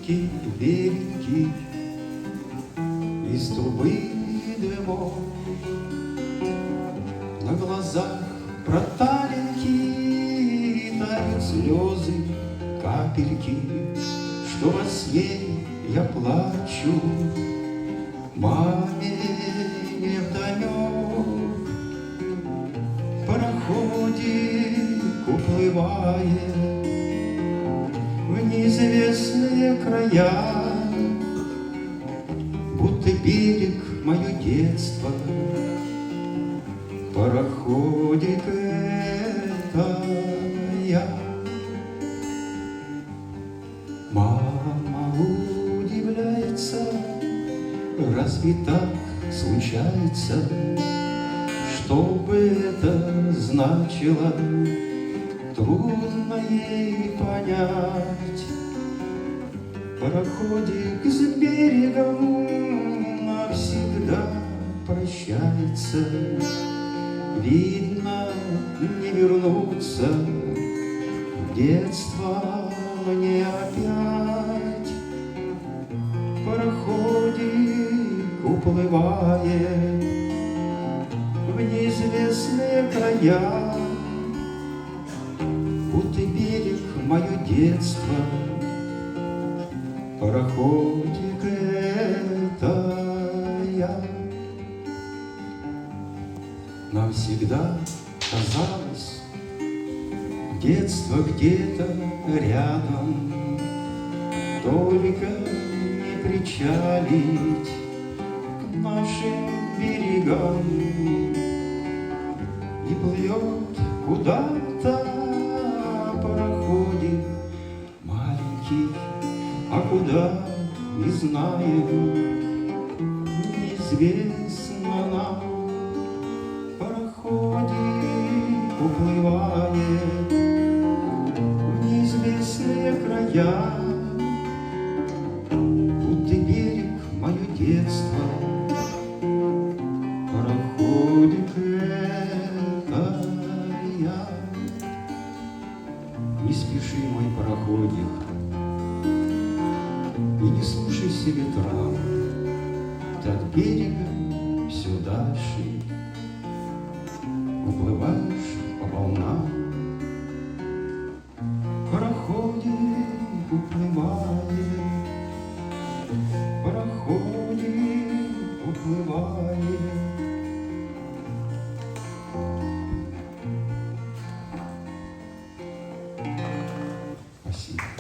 Маленький, беленький, из трубы дымок, на глазах проталенький тают слезы, капельки, что во сне я плачу. Маме невдомек, пароходик уплывает в неизвестные края, будто берег мое детство. Пароходик это я. Мама удивляется, разве так случается? Что бы это значило, трудно ей понять. Пароходик с берегом навсегда прощается. Видно, не вернуться в детство мне опять. Пароходик уплывает в неизвестные края, будто берег мое детство. Пароходик это я. Нам всегда казалось, детство где-то рядом, только не причалить к нашим берегам. И плывет куда-то пароходик маленький, а куда не знаем, неизвестно нам. Пароходик уплывает в неизвестные края, будто берег мое детство. Пароходик это я. Не спеши, мой пароходик, и не слушайся ветрам, ты от берега все дальше уплываешь по волнам. Пароходик уплывает, пароходик уплывает. Спасибо.